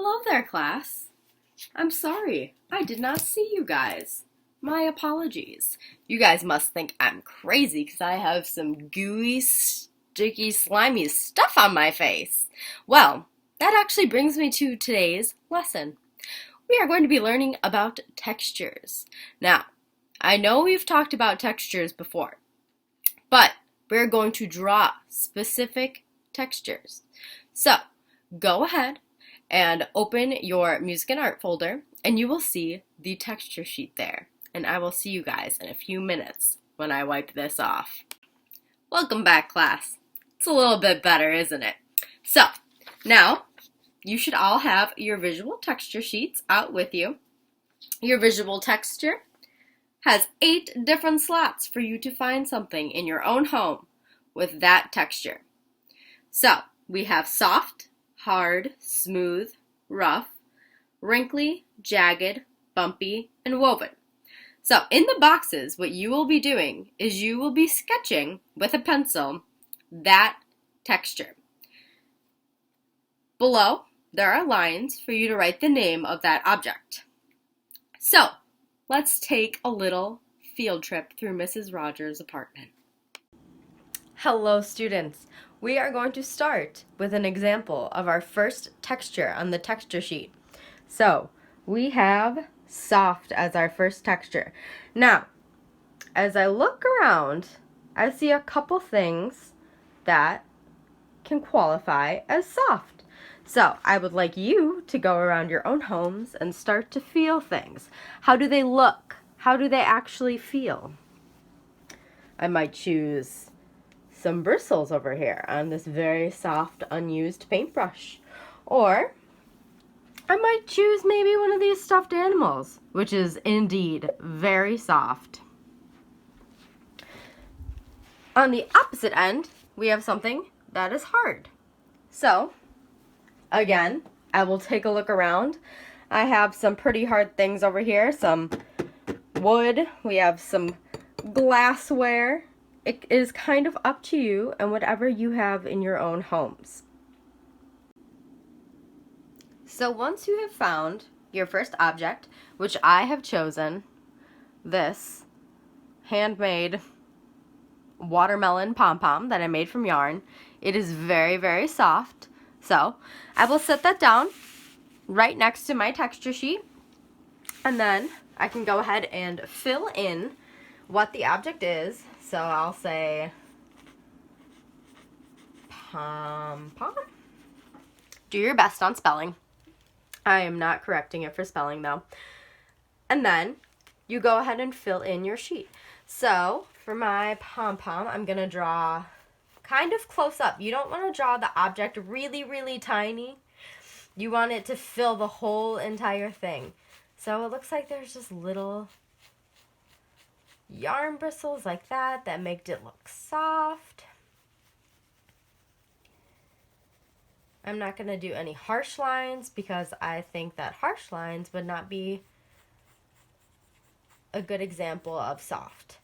Hello there, class. I'm sorry, I did not see you guys. My apologies. You guys must think I'm crazy because I have some gooey, sticky, slimy stuff on my face. Well, that actually brings me to today's lesson. We are going to be learning about textures. Now, I know we've talked about textures before, but we're going to draw specific textures. So, go ahead and open your music and art folder and you will see the texture sheet there. And I will see you guys in a few minutes when I wipe this off. Welcome back, class. It's a little bit better, isn't it? So, now you should all have your visual texture sheets out with you. Your visual texture has 8 different slots for you to find something in your own home with that texture. So, we have soft, hard, smooth, rough, wrinkly, jagged, bumpy, and woven. So in the boxes, what you will be doing is you will be sketching with a pencil that texture. Below, there are lines for you to write the name of that object. So let's take a little field trip through Mrs. Rogers' apartment. Hello, students. We are going to start with an example of our first texture on the texture sheet. So, we have soft as our first texture. Now, as I look around, I see a couple things that can qualify as soft. So, I would like you to go around your own homes and start to feel things. How do they look? How do they actually feel? I might choose some bristles over here on this very soft, unused paintbrush. Or I might choose maybe one of these stuffed animals, which is indeed very soft. On the opposite end, we have something that is hard. So, again, I will take a look around. I have some pretty hard things over here, some wood, we have some glassware. It is kind of up to you and whatever you have in your own homes. So once you have found your first object, which I have chosen this handmade watermelon pom-pom that I made from yarn, it is very, very soft. So I will set that down right next to my texture sheet, and then I can go ahead and fill in what the object is. So I'll say pom-pom. Do your best on spelling. I am not correcting it for spelling though. And then you go ahead and fill in your sheet. So for my pom-pom, I'm going to draw kind of close up. You don't want to draw the object really, really tiny. You want it to fill the whole entire thing. So it looks like there's just little yarn bristles like that make it look soft. I'm not going to do any harsh lines because I think that harsh lines would not be a good example of soft.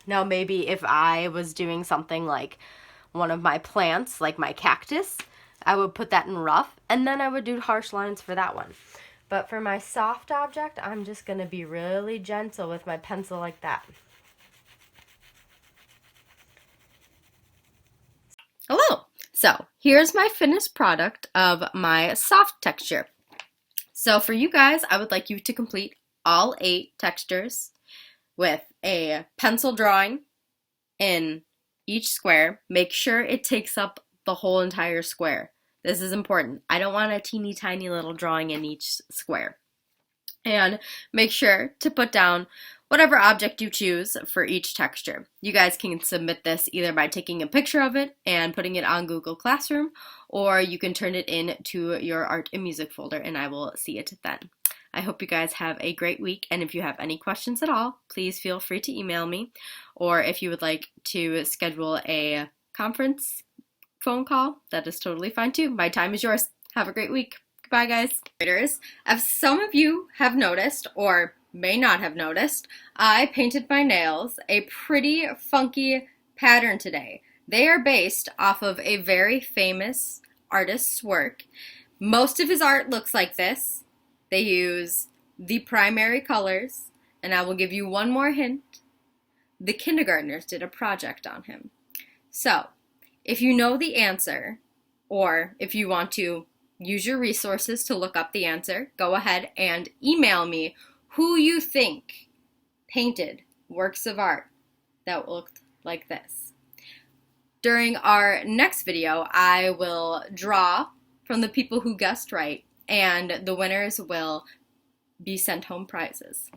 Now maybe if I was doing something like one of my plants, like my cactus, I would put that in rough and then I would do harsh lines for that one. But for my soft object, I'm just going to be really gentle with my pencil like that. Hello! So, here's my finished product of my soft texture. So for you guys, I would like you to complete all 8 textures with a pencil drawing in each square. Make sure it takes up the whole entire square. This is important. I don't want a teeny tiny little drawing in each square. And make sure to put down whatever object you choose for each texture. You guys can submit this either by taking a picture of it and putting it on Google Classroom, or you can turn it in to your art and music folder and I will see it then. I hope you guys have a great week, and if you have any questions at all, please feel free to email me, or if you would like to schedule a conference phone call, that is totally fine too. My time is yours. Have a great week. Goodbye, guys. As some of you have noticed, or may not have noticed, I painted my nails a pretty funky pattern today. They are based off of a very famous artist's work. Most of his art looks like this. They use the primary colors, and I will give you one more hint. The kindergartners did a project on him. So, if you know the answer, or if you want to use your resources to look up the answer, go ahead and email me who you think painted works of art that looked like this. During our next video, I will draw from the people who guessed right, and the winners will be sent home prizes.